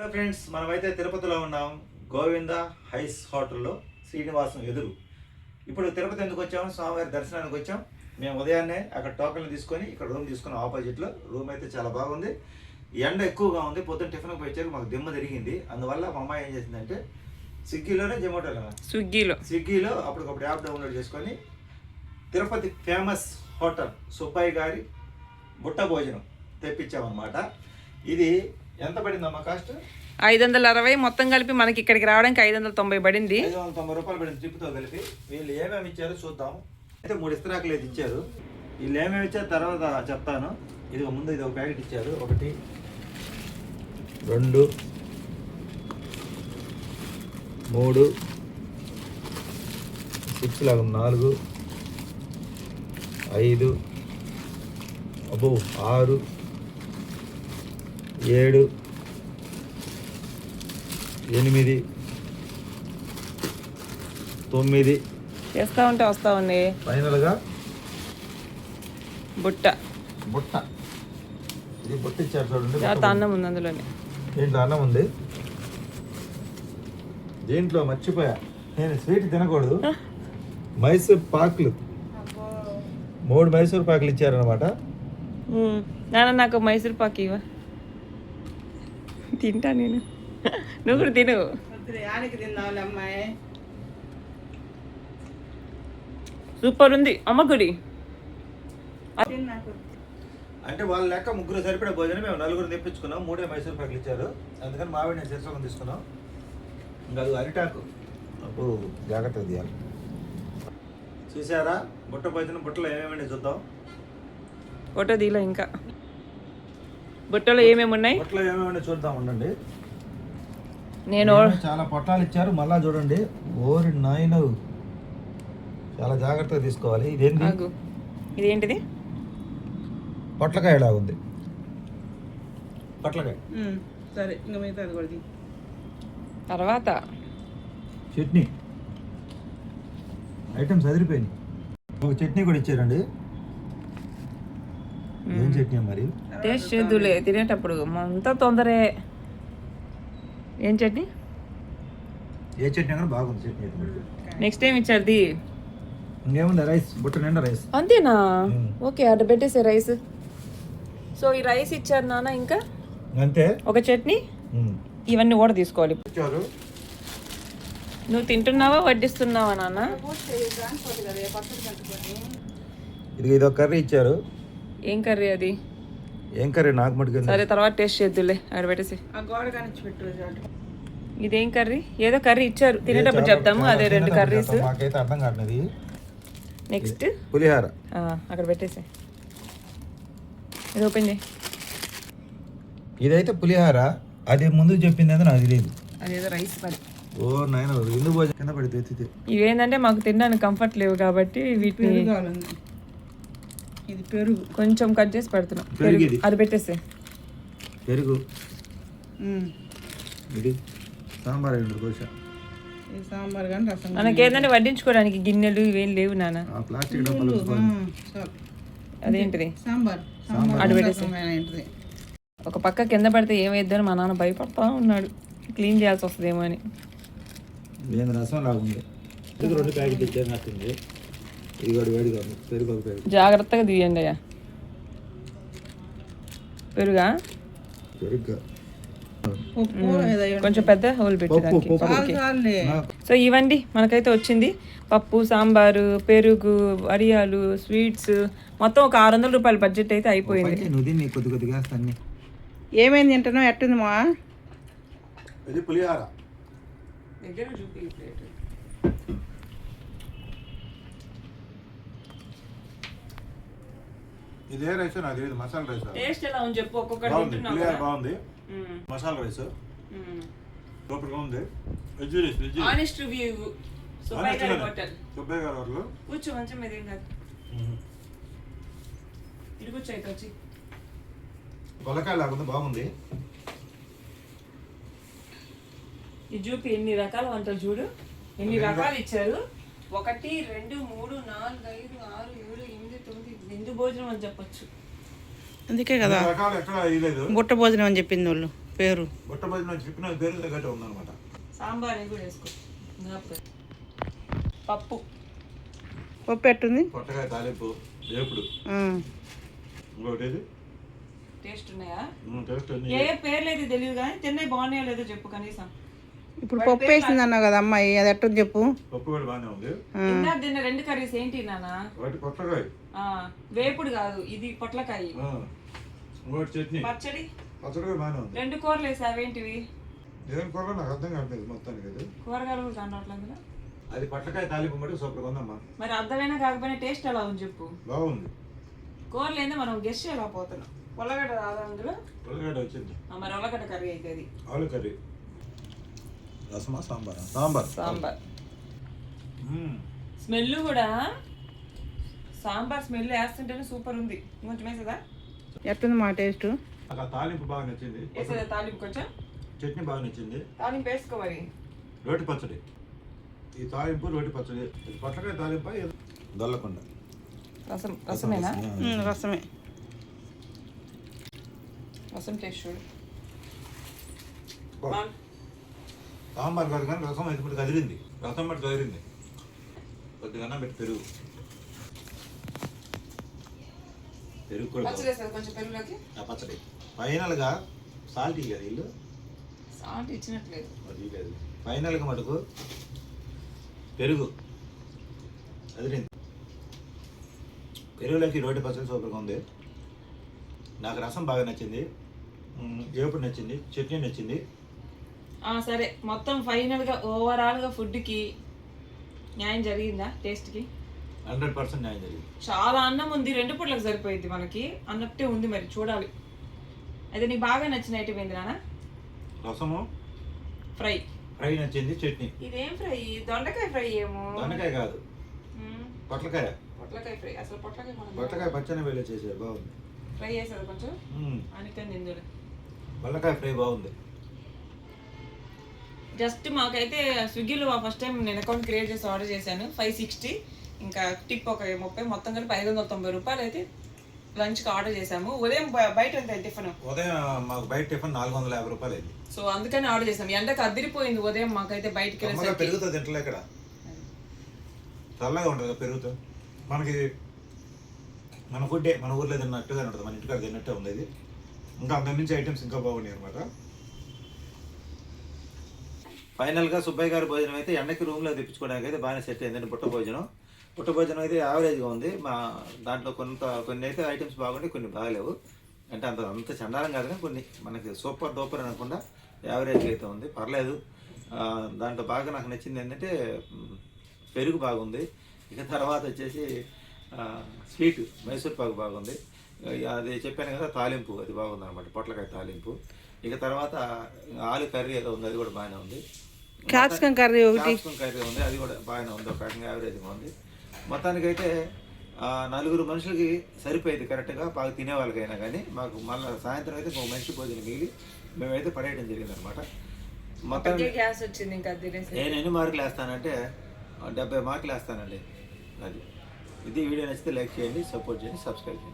Hello friends, మనమైతే తిరుపతిలో ఉన్నాం. గోవింద హైస్ హోటల్లో శ్రీనివాసం ఎదురు. ఇప్పుడు తిరుపతి ఎందుకు వచ్చాము? స్వామివారి దర్శనానికి వచ్చాం. మేము ఉదయాన్నే అక్కడ టోకన్లు తీసుకొని ఇక్కడ రూమ్ తీసుకున్నాం. ఆపోజిట్లో రూమ్ అయితే చాలా బాగుంది. ఎండ ఎక్కువగా ఉంది. పొద్దున్న టిఫిన్కి వచ్చాక మాకు దిమ్మ తిరిగింది. అందువల్ల మా అమ్మాయి ఏం చేసిందంటే స్విగ్గీలోనే జొమాటోలో స్విగ్గీలో అప్పటికప్పుడు యాప్ డౌన్లోడ్ చేసుకొని తిరుపతి ఫేమస్ హోటల్ సుబ్బయ్య గారి బుట్ట భోజనం తెప్పించామన్నమాట. ఇది ఎంత పడిందమ్మా కాస్ట్? 560 మొత్తం కలిపి మనకి ఇక్కడికి రావడానికి 590 పడింది. 590 రూపాయలు పడింది ట్రిప్తో కలిపి. వీళ్ళు ఏమేమి ఇచ్చారో చూద్దాం. అయితే 3 ఇస్తరాకులు అయితే ఇచ్చారు. వీళ్ళు ఏమేమి ఇచ్చారు తర్వాత చెప్తాను. ఇది ముందు ఇది ఒక ప్యాకెట్ ఇచ్చారు. 1 2 3 6 లాగా 4 5 అబ్బో 6 7 8 9 చేస్తా ఉంటే వస్తా ఉంది. ఫైనల్గా బుట్ట ఇది బుట్ట ఇచ్చారు చూడండి. అన్నం ఉంది అందులోనే. దీంట్లో అన్నం ఉంది. దీంట్లో మర్చిపోయా, నేను స్వీట్ తినకూడదు. మైసూర్ పాకులు 3 మైసూర్ పాకులు ఇచ్చారనమాట. నాన్న నాకు మైసూర్ పాక్ ఇవ్వ, తింటా నేను. నువ్వు కూడా తిను. సూపర్ ఉంది అమ్మ గుడి. అంటే వాళ్ళ లెక్క 3 సరిపడే భోజనం మేము 4 తెప్పించుకున్నాం. 3 మైసూర్ పాకులు ఇచ్చారు. అందుకని మావిడ నేను శీర్షకం తీసుకున్నాం. ఇంకా అది అరిటాకు అప్పుడు జాగ్రత్తగా తీయాలి. చూసారా బుట్ట భోజనం? బుట్టలో ఏమేమి చూద్దాం. ఫోటో దీలో ఇంకా బుట్టలో ఏమేమి ఉన్నాయి, బుట్టలో ఏమేమి చూద్దాం. ఉండండి, నేను చాలా పొట్లాలు ఇచ్చారు. మళ్ళా చూడండి. ఓరి నాయన, చాలా జాగ్రత్తగా తీసుకోవాలి. ఇదేంటిది? పొట్లకాయ లాగా ఉంది. పొట్లకాయ సరే. ఇంకా మిగతా కూడా తర్వాత చట్నీ ఐటమ్స్ అదిరిపోయింది. ఒక చట్నీ కూడా ఇచ్చారండి. ఏం చట్నీ మరి? టేస్ట్ చేద్దులే తినేటప్పుడు, అంతా తొందరే. ఏం చట్నీ? ఏ చట్నీ కానీ బాగుంది చట్నీ. నెక్స్ట్ ఏం ఇచ్చారు? ఇంకేముంది? రైస్, బుట్ట నిండా రైస్. అంతేనా? ఓకే, అట్లా పెట్టేసే రైస్. సో ఈ రైస్ ఇచ్చారు నాన్న, ఇంకా అంతే. ఒక చట్నీ. ఇవన్నీ కూడా తీసుకోవాలి. నువ్వు తింటున్నావా వడ్డిస్తున్నావా నాన్న? ఇది ఒక కర్రీ ఇచ్చారు. ఏం కర్రీ అది? ఏం కర్రీ నాకు మటుకు. సరే తర్వాత టేస్ట్ చేద్దులే. అక్కడ పెట్టేసి. ఇదేం కర్రీ? ఏదో కర్రీ ఇచ్చారు, తినేటప్పుడు చెప్తాము. అదే 2 కర్రీస్. నాకైతే అర్థం కాదు. నెక్స్ట్ పులిహార అక్కడ పెట్టేసి. ఇది ఓపెన్ చేయి. ఇదైతే పులిహార. అది ముందు చెప్పింది అది నాకు తెలియదు. అదేదో రైస్ మరి. ఓ నాయన, ఎందుకు భోజనం కింద పడితే ఎత్తితే. ఇవేంటంటే మాకు తినడానికి కంఫర్ట్ లేవు కాబట్టి వీటిని ఇది పెరుగు కొంచెం కట్ చేసి పెడుతున్నాం. పెరుగు అది పెట్టేస్తే. పెరుగు ఇది సాంబార్ సాంబార్ కానీ రసం. మనకేంటంటే వడ్డించుకోవడానికి గిన్నెలు ఇవేం లేవు నాన్న. ప్లాస్టిక్ డబ్బాలు. అదేంటిది? అటు పెట్టేసి. ఒక పక్క కింద పడితే ఏమైద్దని మా నాన్న భయపడతా ఉన్నాడు. క్లీన్ చేయాల్సి వస్తుందేమో అని. రసం లాగుంది. 2 ప్యాకెట్ ఇచ్చేది. ఇది కూడా వేడిగా ఉంది. పెరుగు ఒక ప్యాకెట్. జాగ్రత్తగా తీయండి అయ్యా. పెరుగా కొంచెం పెద్ద హోల్ పెట్టేదానికి. సో ఇవ్వండి, మనకైతే వచ్చింది పప్పు, సాంబారు, పెరుగు, వడియాలు, స్వీట్స్, మొత్తం ఒక 600 రూపాయల బడ్జెట్ అయితే అయిపోయింది. కొద్దిగా ఏమైంది తింటున్నావు? ఎట్టుంది మా? ఇది పులిహార. ఇదే రైస్ నాకు తెలియదు. మసాలా రైస్. టేస్ట్ ఎలా ఉంది చెప్పు. ఒక్కొక్కటి పులిహార బాగుంది. మసాలా రైస్ సూపర్గా ఉంది. Veg rice. Honest review. Subbaiah గారి హోటల్. సుబ్బయ్య గారి హోటల్. కూర్చో, మంచం మీద ఏం కాదు. ఇది కూర్చో అయితే వచ్చి. గొల్లకాయ లాగుంది, బాగుంది. ఇది చూపి ఎన్ని రకాల వంటలు చూడు. ఎన్ని రకాలు ఇచ్చారు. 1 2 3 4 5 6 7 8 9 విందు భోజనం అని చెప్పొచ్చు. అందుకే కదా బుట్ట భోజనం అని చెప్పింది వాళ్ళు. పేరు బుట్ట భోజనం చెప్పిన పేరు తగ్గట్టు ఉందన్నమాట. సాంబార్ కూడా వేసుకో. పప్పు పప్పు ఎట్టుంది? పొట్టకాయ తాలింపు, వేపుడు, ఇంకోటి ఏది టేస్ట్ ఉన్నాయా? టేస్ట్ ఏ పేర్లు అయితే తెలియదు కానీ తిన్నాయి బాగున్నాయో లేదో చెప్పు కనీసం. ఇప్పుడు పప్పు వేసింది అన్నావు కదా అమ్మాయి, అది ఎట్టుంది చెప్పు. పప్పు కూడా బాగానే ఉంది. ఇందాక తిన్న 2 కర్రీస్ ఏంటి నాన్న? ఒకటి పొట్టకాయ, వేపుడు కాదు ఇది పొట్లకాయ, ఇంకోటి చట్నీ, పచ్చడి. పచ్చడి కూడా బాగానే ఉంది. 2 కూరలు వేసి అవేంటివి? ఏం కూర నాకు అర్థం కావట్లేదు మొత్తానికి. అది కూరగాయలు కూడా కనట్లేదు. అది పొట్టకాయ తాలింపు మటుకు సూపర్గా ఉందమ్మా. మరి అర్థమైనా కాకపోయినా టేస్ట్ ఎలా ఉంది చెప్పు. బాగుంది. కూరలు ఏందో మనం గెస్ట్ చేయలేకపోతున్నాం. ఉల్లగడ్డ రాదా అందులో? ఉల్లగడ్డ వచ్చింది. మరి ఉల్లగడ్డ కర్రీ అయితే అది. ఆలు కర్రీ, రసమా సాంబార్? సాంబార్. సాంబార్ స్మెల్ కూడా, సాంబార్ స్మెల్ వేస్తుంటేనే సూపర్ ఉంది. కొంచెం వేసేదా? ఎట్టుంది మా టేస్ట్? నాకు ఆ తాలింపు బాగా నచ్చింది. వేసేదా తాలింపు? కొంచెం చట్నీ బాగా నచ్చింది. తాలింపు వేసుకో మరి. రోటి పచ్చడి, ఈ తాలింపు రోటి పచ్చడి. ఇది పొట్లకాయ తాలింప దొల్లకుండా రసం. రసమేనా? రసమే. రసం టేస్ట్ చూడు. సాంబార్ కాదు కానీ రసం అయితే ఇప్పుడు కదిలింది. రసం బట్టి కదిలింది. కొద్దిగా పెట్టి పెరుగు, పెరుగు కూడా పచ్చడి వేసేది కొంచెం పెరుగులోకి. ఆ పచ్చడి ఫైనల్గా సాల్ట్ ఇయ్యాలి వీళ్ళు. సాల్ట్ ఇచ్చినట్లేదు. అది లేదు. ఫైనల్గా మటుకు పెరుగు కదిలింది. పెరుగులోకి రోటి పచ్చడి సూపర్గా ఉంది. నాకు రసం బాగా నచ్చింది, వేపుడు నచ్చింది, చట్నీ నచ్చింది. సరే, మొత్తం ఫైనల్గా ఓవరాల్గా ఫుడ్కి న్యాయం జరిగిందా? టేస్ట్కి 100% న్యాయం జరిగింది. చాలా అన్నం ఉంది, 2 పూటలకు సరిపోయింది మనకి అన్నట్టే ఉంది. మరి చూడాలి. అయితే నీకు బాగా నచ్చిన ఐటమ్ ఏంది నాన్న? రసము, ఫ్రై. ఫ్రై నచ్చింది, చట్నీ. ఇదేం ఫ్రై? దొండకాయ ఫ్రై ఏమో. దొండకాయ కాదు, పొట్లకాయ. పొట్లకాయ ఫ్రై. అసలు పొట్లకాయ పొట్లకాయ పచ్చని వెళ్ళి చేసేది బాగుంది. ఫ్రై చేసేది కొంచెం అనికంది ఇందులో. పొట్లకాయ ఫ్రై బాగుంది. జస్ట్ మాకైతే స్విగ్గీలో ఫస్ట్ టైం నేను అకౌంట్ క్రియేట్ చేసి ఆర్డర్ చేశాను. 560, ఇంకా టిప్ ఒక 30, మొత్తం కలిపి 590 రూపాయలు అయితే లంచ్కి ఆర్డర్ చేసాము. ఉదయం బయట ఎంత టిఫిన్? ఉదయం మాకు బయట టిఫిన్ 450 రూపాయలు అయింది. సో అందుకని ఆర్డర్ చేసాం. ఎండకు అదిరిపోయింది ఉదయం మాకైతే బయటకి వెళ్ళి. పెరుగుతుంది ఇంట్లో, ఇక్కడ చల్లగా ఉంటుంది పెరుగుతో. మనకి మన ఫుడ్డే మన ఊర్లో తిన్నట్టుగా ఉంటుంది, మన ఇంటికాడ తిన్నట్టే ఉంది. ఇది ఇంకా అంత మించి ఐటమ్స్ ఇంకా బాగున్నాయి అనమాట. ఫైనల్గా సుబ్బయ్య గారి భోజనం అయితే ఎండకి రూమ్లో తెప్పించుకోవడానికి అయితే బాగానే సెట్ అయిందండి. బుట్ట భోజనం అయితే యావరేజ్గా ఉంది. మా దాంట్లో కొన్ని అయితే ఐటమ్స్ బాగుంటాయి, కొన్ని బాగలేవు. అంటే అంత చండాలం కాదు కానీ కొన్ని మనకి సూపర్ డూపర్ అనకుండా యావరేజ్గా అయితే ఉంది, పర్లేదు. దాంట్లో బాగా నాకు నచ్చింది ఏంటంటే పెరుగు బాగుంది. ఇక తర్వాత వచ్చేసి స్వీట్ మైసూర్ పాకు బాగుంది. అది చెప్పాను కదా, తాలింపు అది బాగుంది అనమాట, పొట్లకాయ తాలింపు. ఇక తర్వాత ఆలు కర్రీ ఏదో ఉంది, అది కూడా బాగానే ఉంది. క్యాప్సికం కర్రీ ఉంది, అది కూడా బాగానే ఉంది, ఒక రకంగా యావరేజ్గా ఉంది. మొత్తానికైతే 4 మనుషులకి సరిపోయేది కరెక్ట్గా, బాగా తినే వాళ్ళకైనా కానీ. మాకు మళ్ళీ సాయంత్రం అయితే ఒక మనిషి భోజనం మిగిలి మేమైతే పడేయడం జరిగింది అనమాట. మొత్తం గ్యాస్ వచ్చింది. ఇంకా నేను ఎన్ని మార్కులు వేస్తానంటే 70 మార్కులు వేస్తానండి. అది ఇది వీడియో నచ్చితే లైక్ చేయండి, సపోర్ట్ చేయండి, సబ్స్క్రైబ్ చేయండి.